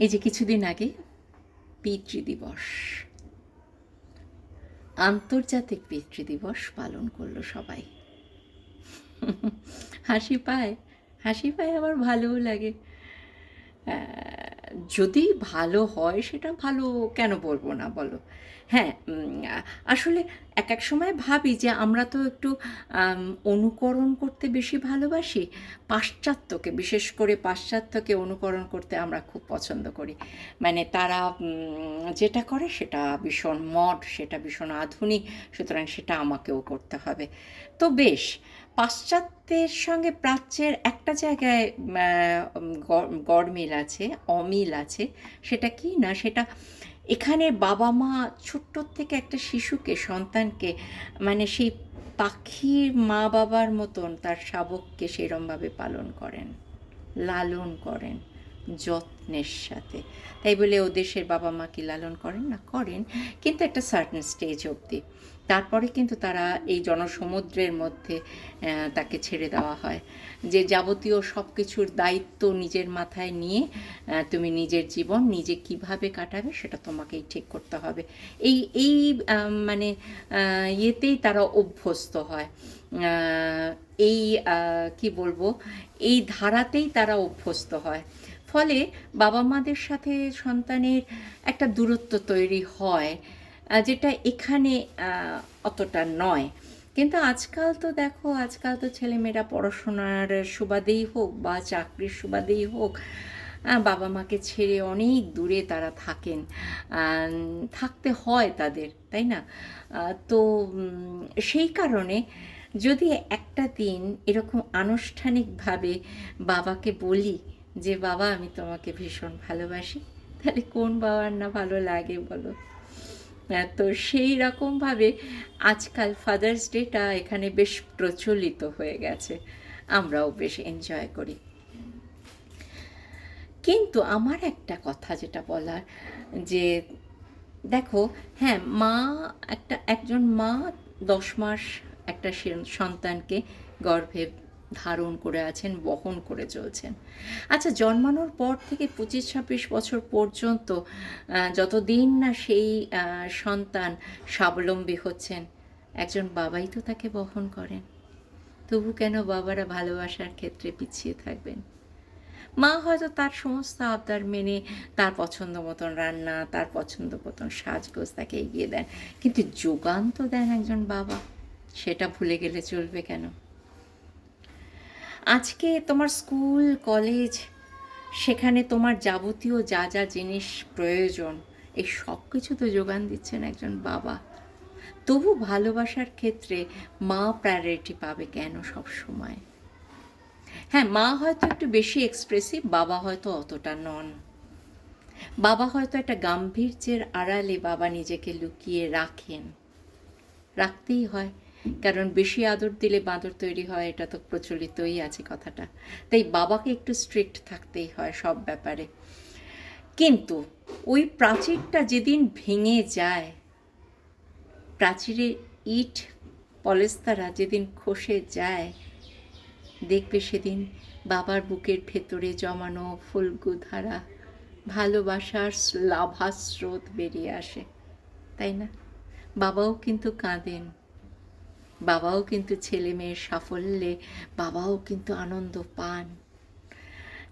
এই যে কিছুদিন আগে পিতৃদিবস, আন্তর্জাতিক পিতৃদিবস পালন করলো সবাই। হাসি পায়, হাসি পায়, আবার ভালোও লাগে। যদি ভালো হয় সেটা ভালো, কেন বলবো না বলো। হ্যাঁ, আসলে এক এক সময় ভাবি যে আমরা তো একটু অনুকরণ করতে বেশি ভালোবাসি। পাশ্চাত্যকে, বিশেষ করে পাশ্চাত্যকে অনুকরণ করতে আমরা খুব পছন্দ করি। মানে তারা যেটা করে সেটা ভীষণ মড, সেটা ভীষণ আধুনিক, সুতরাং সেটা আমাকেও করতে হবে। তো বেশ, পাশ্চাত্যের সঙ্গে প্রাচ্যের একটা জায়গায় গড়মিল আছে, অমিল আছে। সেটা কি না, সেটা এখানে বাবা মা ছোট্ট থেকে একটা শিশুকে, সন্তানকে, মানে সেই পাখির মা বাবার মতন তার শাবককে সেরমভাবে পালন করেন, লালন করেন যত্নের সাথে। তাই বলে ও দেশের বাবা মা কি লালন করেন না? করেন, কিন্তু একটা সার্টেন স্টেজ অবধি। তারপরে কিন্তু তারা এই জনসমুদ্রের মধ্যে তাকে ছেড়ে দেওয়া হয়, যে যাবতীয় সব কিছুর দায়িত্ব নিজের মাথায় নিয়ে তুমি নিজের জীবন নিজে কিভাবে কাটাবে সেটা তোমাকেই ঠিক করতে হবে। এই এই মানে ইয়েতেই তারা অভ্যস্ত হয়। এই কি বলবো, এই ধারাতেই তারা অভ্যস্ত হয়। ফলে বাবা মাদের সাথে সন্তানের একটা দূরত্ব তৈরি হয়, যেটা এখানে অতটা নয়। কিন্তু আজকাল তো দেখো, আজকাল তো ছেলেমেয়েরা পড়াশোনার সুবাদেই হোক বা চাকরির সুবাদেই হোক, বাবা মাকে ছেড়ে অনেক দূরে তারা থাকেন, থাকতে হয় তাদের, তাই না? তো সেই কারণে যদি একটা দিন এরকম আনুষ্ঠানিকভাবে বাবাকে বলি যে বাবা আমি তোমাকে ভীষণ ভালোবাসি, তাহলে কোন বাবার না ভালো লাগে বলো? তো সেই রকমভাবে আজকাল ফাদার্স ডেটা এখানে বেশ প্রচলিত হয়ে গেছে, আমরাও বেশ এনজয় করি। কিন্তু আমার একটা কথা যেটা বলার, যে দেখো, হ্যাঁ, মা, একজন মা 10 মাস একটা সন্তানকে গর্ভে ধারণ করে আছেন, বহন করে চলছেন। আচ্ছা, জন্মানোর পর থেকে 25-26 বছর পর্যন্ত যতদিন না সেই সন্তান স্বাবলম্বী হচ্ছেন, একজন বাবাই তো তাকে বহন করেন। তবু কেন বাবারা ভালোবাসার ক্ষেত্রে পিছিয়ে থাকবেন? মা হয়তো তার সমস্ত আবদার মেনে তার পছন্দ মতন রান্না, তার পছন্দ মতন সাজগোজ তাকে এগিয়ে দেন, কিন্তু যোগান তো দেন একজন বাবা। সেটা ভুলে গেলে চলবে কেন? আজকে তোমার স্কুল কলেজ, সেখানে তোমার যাবতীয় যা যা জিনিস প্রয়োজন, এই সব কিছু তো যোগান দিচ্ছেন একজন বাবা। তবু ভালোবাসার ক্ষেত্রে মা প্রায়োরিটি পাবে কেন সব সময়? হ্যাঁ, মা হয়তো একটু বেশি এক্সপ্রেসিভ, বাবা হয়তো অতটা নন। বাবা হয়তো একটা গাম্ভীর্যের আড়ালে বাবা নিজেকে লুকিয়ে রাখেন, রাখতেই হয়, কারণ বেশি আদর দিলে বাঁদর তৈরি হয়, এটা তো প্রচলিতই আছে কথাটা। তাই বাবাকে একটু স্ট্রিক্ট থাকতেই হয় সব ব্যাপারে। কিন্তু ওই প্রাচীরটা যেদিন ভেঙে যায়, প্রাচীরের ইট পলেস্তারা যেদিন খসে যায়, দেখবে সেদিন বাবার বুকের ভেতরে জমানো ফুলগুধারা ভালোবাসার লাভা স্রোত বেরিয়ে আসে, তাই না? বাবাও কিন্তু কাঁদেন, বাবাও কিন্তু ছেলে মেয়ের সাফল্যে বাবাও কিন্তু আনন্দ পান।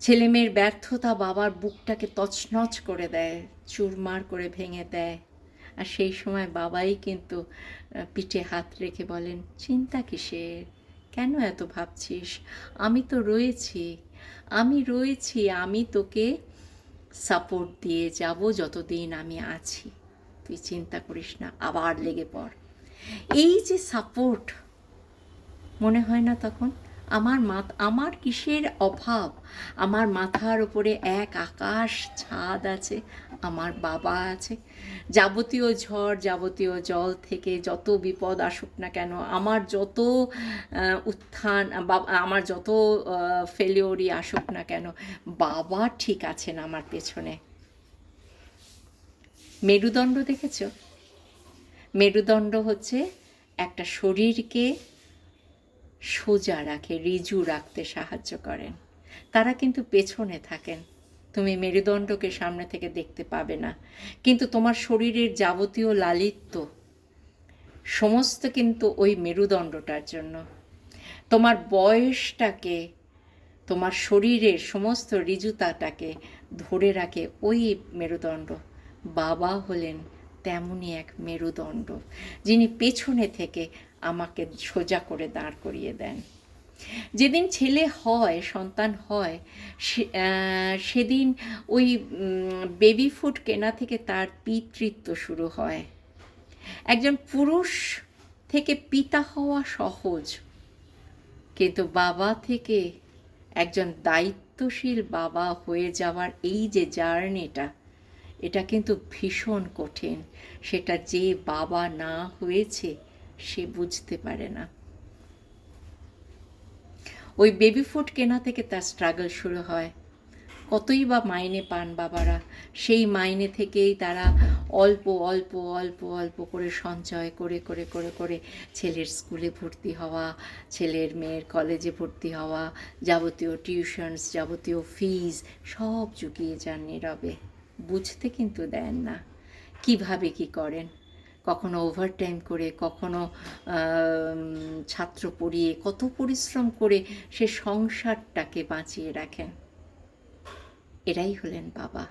ছেলে মেয়ের ব্যর্থতা বাবার বুকটাকে তছনছ করে দেয়, চুরমার করে ভেঙে দেয়। আর সেই সময় বাবাই কিন্তু পিঠে হাত রেখে বলেন, চিন্তা কিসের, কেন এত ভাবছিস, আমি তো রয়েছি, আমি রয়েছি, আমি তোকে সাপোর্ট দিয়ে যাব যতদিন আমি আছি, তুই চিন্তা করিস না, আবার লেগে পড়। এই যে সাপোর্ট, মনে হয় না তখন আমার কিসের অভাব, আমার মাথার উপরে এক আকাশ ছাদ আছে, আমার বাবা আছে। যাবতীয় ঝড়, যাবতীয় জল থেকে যত বিপদ আসুক না কেন, আমার যত উত্থান বা আমার যত ফেলিওরই আসুক না কেন, বাবা ঠিক আছেন আমার পেছনে। মেরুদণ্ড দেখেছ? মেরুদণ্ড হচ্ছে একটা শরীরকে সোজা রাখে, ঋজু রাখতে সাহায্য করেন। তারা কিন্তু পেছনে থাকেন, তুমি মেরুদণ্ডকে সামনে থেকে দেখতে পাবে না, কিন্তু তোমার শরীরের যাবতীয় লালিত্য সমস্ত কিন্তু ওই মেরুদণ্ডটার জন্য। তোমার বয়সটাকে, তোমার শরীরের সমস্ত ঋজুতাটাকে ধরে রাখে ওই মেরুদণ্ড। বাবা হলেন তেমনই এক মেরুদণ্ড, যিনি পেছনে থেকে আমাকে সোজা করে দাঁড় করিয়ে দেন। যেদিন ছেলে হয়, সন্তান হয়, সেদিন ওই বেবি ফুড কেনা থেকে তার পিতৃত্ব শুরু হয়। একজন পুরুষ থেকে পিতা হওয়া সহজ, কিন্তু বাবা থেকে একজন দায়িত্বশীল বাবা হয়ে যাওয়ার এই যে জার্নিটা, এটা কিন্তু ভীষণ কঠিন। সেটা যে বাবা না হয়েছে সে বুঝতে পারে না। ওই বেবি ফুড কেনা থেকে তার স্ট্রাগল শুরু হয়। কতই বা মাইনে পান বাবারা, সেই মাইনে থেকেই তারা অল্প অল্প অল্প অল্প করে সঞ্চয় করে করে করে করে ছেলের স্কুলে ভর্তি হওয়া, ছেলের মেয়ের কলেজে ভর্তি হওয়া, যাবতীয় টিউশনস, যাবতীয় ফিজ সব চুকিয়ে যান নীরবে। বুঝতে কিন্তু দেন না কিভাবে কি করেন। কখনো ওভারটাইম করে, কখনো ছাত্র পড়িয়ে, কত পরিশ্রম করে সে সংসারটাকে বাঁচিয়ে রাখেন। এরাই হলেন বাবা।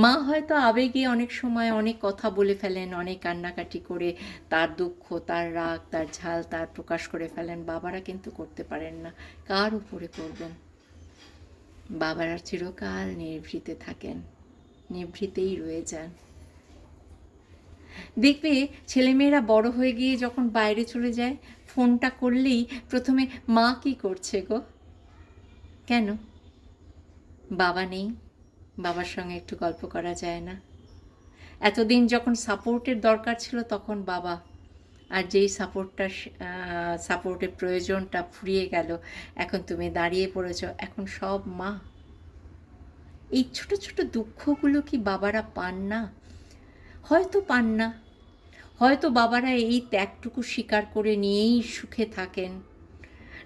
মা হয়তো আবেগে অনেক সময় অনেক কথা বলে ফেলেন, অনেক কান্নাকাটি করে তার দুঃখ, তার রাগ, তার ঝাল তার প্রকাশ করে ফেলেন। বাবারা কিন্তু করতে পারেন না। কার উপরে করবেন? বাবারা চিরকাল নিভৃতে থাকেন, নিভৃতেই রয়ে যান। দেখবে ছেলেমেয়েরা বড় হয়ে গিয়ে যখন বাইরে চলে যায়, ফোনটা করলেই প্রথমে মা কি করছে গো? কেন? বাবা নেই, বাবার সঙ্গে একটু গল্প করা যায় না? এতদিন যখন সাপোর্টের দরকার ছিল তখন বাবা, আর যেই সাপোর্টের প্রয়োজনটা ফুরিয়ে গেল, এখন তুমি দাঁড়িয়ে পড়েছ, এখন সব মা। এই ছোট ছোট দুঃখগুলো কি বাবারা পান না? হয়তো পান না, হয়তো বাবারা এই ত্যাগটুকু স্বীকার করে নিয়েই সুখে থাকেন।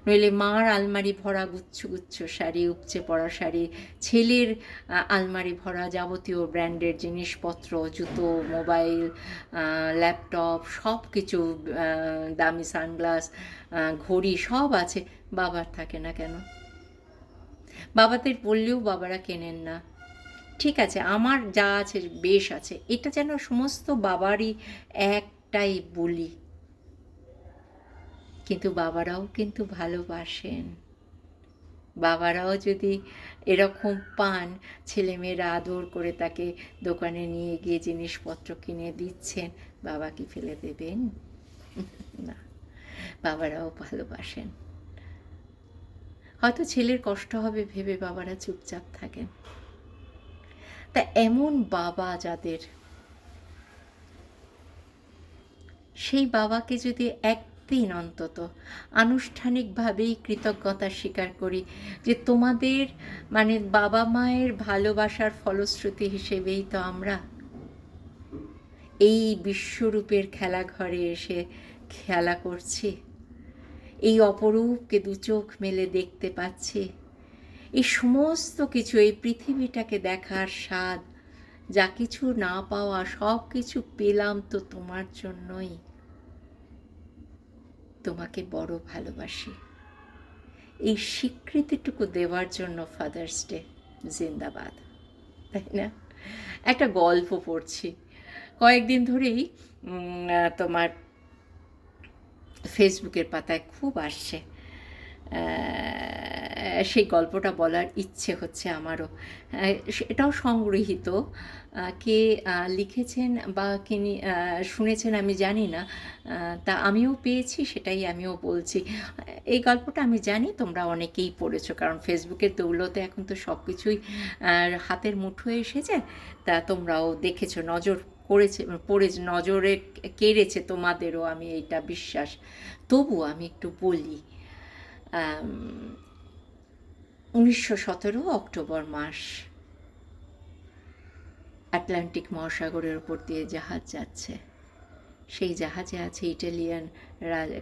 নইলে মার আলমারি ভরা গুচ্ছ গুচ্ছ শাড়ি, উপচে পড়া শাড়ি, ছেলের আলমারি ভরা যাবতীয় ব্র্যান্ডের জিনিসপত্র, জুতো, মোবাইল, ল্যাপটপ, সব কিছু, দামি সানগ্লাস, ঘড়ি সব আছে, বাবার থাকে না কেন? বাবাদের বললেও বাবারা কেনেন না। ঠিক আছে, আমার যা আছে বেশ আছে, এটা যেন সমস্ত বাবারই একটাই বলি। কিন্তু বাবারাও কিন্তু ভালোবাসেন। বাবারাও যদি এরকম পান, ছেলেমেয়েরা আদর করে তাকে দোকানে নিয়ে গিয়ে জিনিসপত্র কিনে দিচ্ছেন, বাবা কি ফেলে দেবেন? না, বাবারাও ভালোবাসেন। হয়তো ছেলের কষ্ট হবে ভেবে বাবারা চুপচাপ থাকেন। তা এমন বাবা যাদের, সেই বাবাকে যদি একদিন অন্তত আনুষ্ঠানিকভাবেই কৃতজ্ঞতা স্বীকার করি যে তোমাদের মানে বাবা মায়ের ভালোবাসার ফলশ্রুতি হিসেবেই তো আমরা এই বিশ্বরূপের খেলাঘরে এসে খেলা করছি, এই অপরূপকে দু চোখ মেলে দেখতে পাচ্ছি, এই সমস্ত কিছু, এই পৃথিবীটাকে দেখার স্বাদ, যা কিছু না পাওয়া সব কিছু পেলাম তো তোমার জন্যই। তোমাকে বড় ভালোবাসি, এই স্বীকৃতিটুকু দেওয়ার জন্য ফাদার্স ডে জিন্দাবাদ, তাই না? একটা গল্প পড়ছি কয়েকদিন ধরেই, তোমার ফেসবুকের পাতায় খুব আসছে, সেই গল্পটা বলার ইচ্ছে হচ্ছে আমারও। এটাও সংগৃহীত, কে লিখেছেন বা কে শুনেছেন আমি জানি না, তা আমিও পেয়েছি, সেটাই আমিও বলছি। এই গল্পটা আমি জানি তোমরা অনেকেই পড়েছো, কারণ ফেসবুকের দৌলতে এখন তো সব কিছুই হাতের মুঠোয় এসেছে, তা তোমরাও দেখেছো, নজর পড়েছে, নজরে কেড়েছে তোমাদেরও, আমি এইটা বিশ্বাস। তবু আমি একটু বলি। 1917 অক্টোবর মাস, আটলান্টিক মহাসাগরের উপর দিয়ে জাহাজ যাচ্ছে। সেই জাহাজে আছে ইটালিয়ান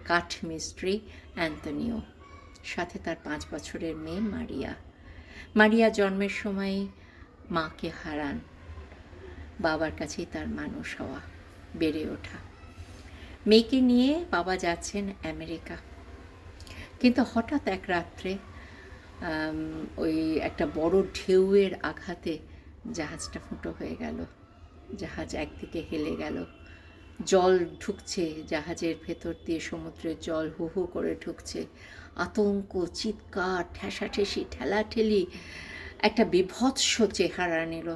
কাঠ মিস্ত্রি অ্যান্তনিও, সাথে তার 5 বছরের মেয়ে মারিয়া। মারিয়া জন্মের সময় মাকে হারান, বাবার কাছেই তার মানুষ হওয়া, বেড়ে ওঠা। মেয়েকে নিয়ে বাবা যাচ্ছেন আমেরিকা, কিন্তু হঠাৎ এক রাত্রে ওই একটা বড় ঢেউয়ের আঘাতে জাহাজটা ফুটো হয়ে গেল। জাহাজ একদিকে হেলে গেল, জল ঢুকছে জাহাজের ভেতর দিয়ে, সমুদ্রের জল হু হু করে ঢুকছে। আতঙ্ক, চিৎকার, ঠেসাঠেসি, ঠেলাঠেলি, একটা বীভৎস চেহারা নিল।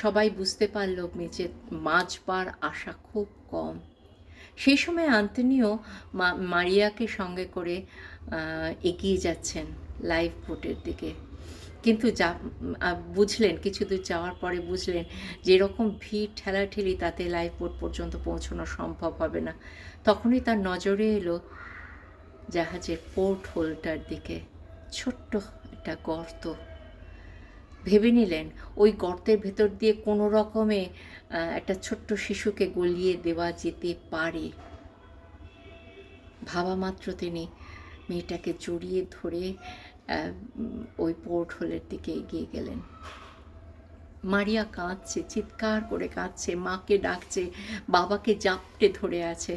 সবাই বুঝতে পারল নিচে বাঁচবার আশা খুব কম। সেই সময় আন্তনিও মারিয়াকে সঙ্গে করে এগিয়ে যাচ্ছেন লাইফ বোটের দিকে, কিন্তু বুঝলেন কিছু দূর যাওয়ার পরে বুঝলেন যে এরকম ভিড় ঠেলাঠেলি তাতে লাইফ বোট পর্যন্ত পৌঁছানো সম্ভব হবে না। তখনই তার নজরে এলো জাহাজের পোর্ট হোলটার দিকে, ছোট্ট একটা গর্ত। ভেবে নিলেন ওই গর্তের ভেতর দিয়ে কোনো রকমে একটা ছোট্ট শিশুকে গলিয়ে দেওয়া যেতে পারে। ভাবা মাত্র তিনি মেয়েটাকে জড়িয়ে ধরে ওই পোর্ট হোলের দিকে এগিয়ে গেলেন। মারিয়া কাঁদছে, চিৎকার করে কাঁদছে, মাকে ডাকছে, বাবাকে জাপটে ধরে আছে।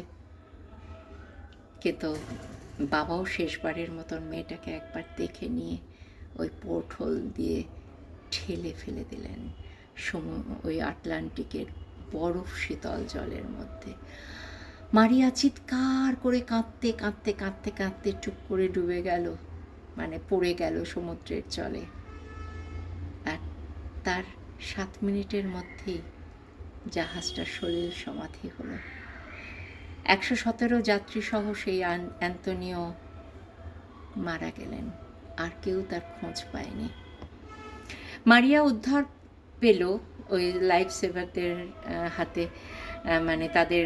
কিন্তু বাবাও শেষবারের মতন মেয়েটাকে একবার দেখে নিয়ে ওই পোর্ট হোল দিয়ে ঠেলে ফেলে দিলেন ওই আটলান্টিকের বরফ শীতল জলের মধ্যে। মারিয়া চিৎকার করে কাঁদতে কাঁদতে কাঁদতে কাঁদতে চুপ করে ডুবে গেল, মানে পড়ে গেল সমুদ্রের জলে। আর তার 7 মিনিটের মধ্যেই জাহাজটা সলিল সমাধি হলো। 117 যাত্রীসহ সেই অ্যান্তনিও মারা গেলেন, আর কেউ তার খোঁজ পায়নি। মারিয়া উদ্ধার পেল ওই লাইফ সেভারদের হাতে, মানে তাদের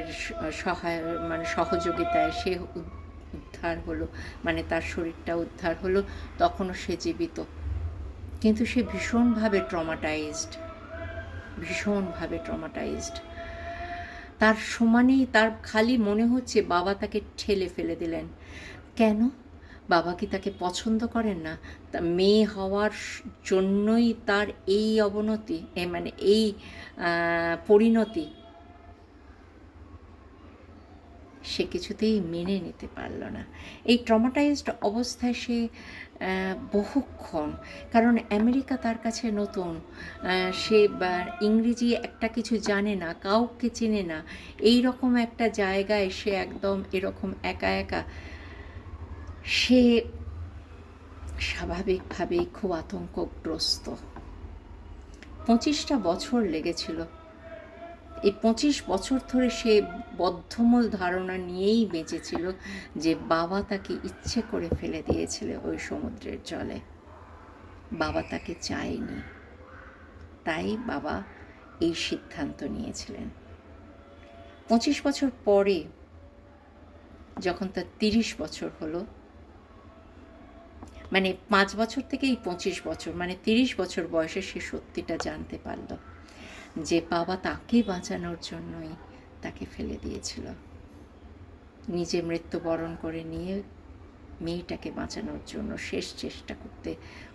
সহযোগিতায় সে উদ্ধার হলো, মানে তার শরীরটা উদ্ধার হলো। তখনও সে জীবিত, কিন্তু সে ভীষণভাবে ট্রমাটাইজড। তার সমানেই তার খালি মনে হচ্ছে বাবা তাকে ঠেলে ফেলে দিলেন। কেন? বাবা কি তাকে পছন্দ করেন না? তা মেয়ে হওয়ার জন্যই তার এই অবনতি, মানে এই পরিণতি? সে কিছুতেই মেনে নিতে পারল না। এই ট্রমাটাইজড অবস্থায় সে বহুক্ষণ, কারণ আমেরিকা তার কাছে নতুন, সে ইংরেজি একটা কিছু জানে না, কাউকে চেনে না। এই রকম একটা জায়গায় সে একদম এরকম একা একা, সে স্বাভাবিকভাবেই খুব আতঙ্কগ্রস্ত। 25টা বছর লেগেছিল। এই 25 বছর ধরে সে বদ্ধমূল ধারণা নিয়েই বেঁচেছিল যে বাবা তাকে ইচ্ছে করে ফেলে দিয়েছিল ওই সমুদ্রের জলে। বাবা তাকে চায়নি, তাই বাবা এই সিদ্ধান্ত নিয়েছিলেন। 25 বছর পরে যখন তার 30 বছর হলো, মানে 5 বছর থেকে এই 25 বছর, মানে 30 বছর বয়সে সে সত্যিটা জানতে পারল যে বাবা তাকে বাঁচানোর জন্যই তাকে ফেলে দিয়েছিল। নিজে মৃত্যুবরণ করে নিয়ে মেয়েটাকে বাঁচানোর জন্য শেষ চেষ্টা করতে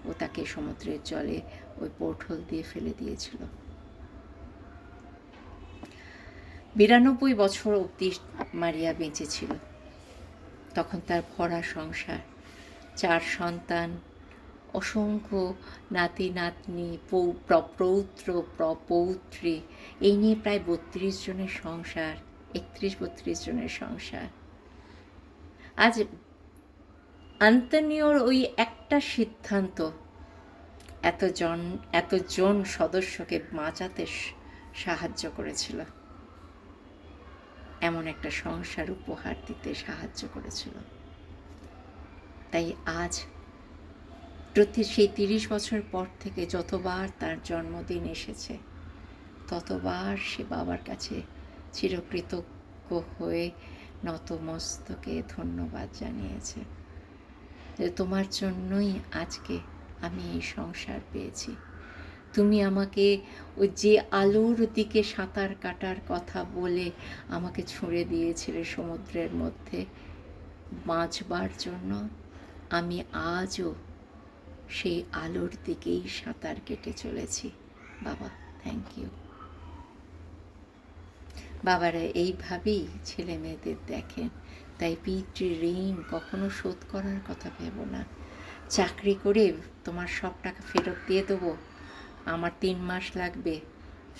ও তাকে সমুদ্রের জলে ওই পোর্টহোল দিয়ে ফেলে দিয়েছিল। 92 বছর অবধি মারিয়া বেঁচে ছিল। তখন তার ভরা সংসার, 4 সন্তান, অসংখ্য নাতি নাতনি, প্রপৌত্র প্রপৌত্রী, এই নিয়ে প্রায় 32 জনের সংসার, 31-32 জনের সংসার। আজ আন্তনিওর ওই একটা সিদ্ধান্ত এতজন সদস্যকে বাঁচাতে সাহায্য করেছিল, এমন একটা সংসার উপহার দিতে সাহায্য করেছিল। তাই আজ সেই 30 বছর পর থেকে যতবার তার জন্মদিন এসেছে, ততবার সে বাবার কাছে চিরকৃতজ্ঞ হয়ে নতমস্তকে ধন্যবাদ জানিয়েছে যে তোমার জন্যই আজকে আমি এই সংসার পেয়েছি। তুমি আমাকে ওই যে আলোর দিকে সাঁতার কাটার কথা বলে আমাকে ছুঁড়ে দিয়েছিলে সমুদ্রের মধ্যে বাঁচবার জন্য, আমি আজও সেই আলোর দিকেই সাঁতার কেটে চলেছি। বাবা, থ্যাংক ইউ। বাবারা এইভাবেই ছেলে মেয়েদের দেখেন। তাই পিতৃ ঋণ কখনো শোধ করার কথা ভেবো না। চাকরি করে তোমার সব টাকা ফেরত দিয়ে দেবো, আমার 3 মাস লাগবে,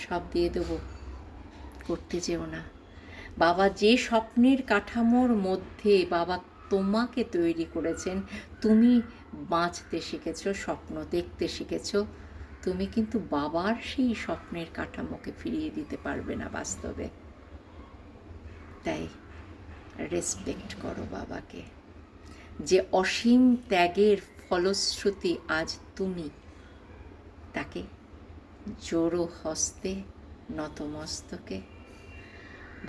সব দিয়ে দেবো, করতে যেও না। বাবা যে স্বপ্নের কাঠামোর মধ্যে বাবা তোমাকে তৈরি করেছেন, তুমি বাঁচতে শিখেছো, স্বপ্ন দেখতে শিখেছো, তুমি কিন্তু বাবার সেই স্বপ্নের কাঠামোকে ফিরিয়ে দিতে পারবে না বাস্তবে। তাই রেসপেক্ট করো বাবাকে, যে অসীম ত্যাগের ফলশ্রুতি আজ তুমি। তাকে জোড়ো হস্তে নতমস্তকে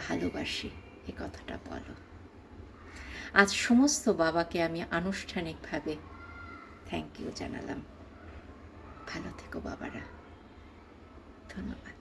ভালোবাসি এ কথাটা বলো। আজ সমস্ত বাবাকে আমি আনুষ্ঠানিকভাবে থ্যাংক ইউ জানালাম। ভালো থেকো বাবারা, ধন্যবাদ।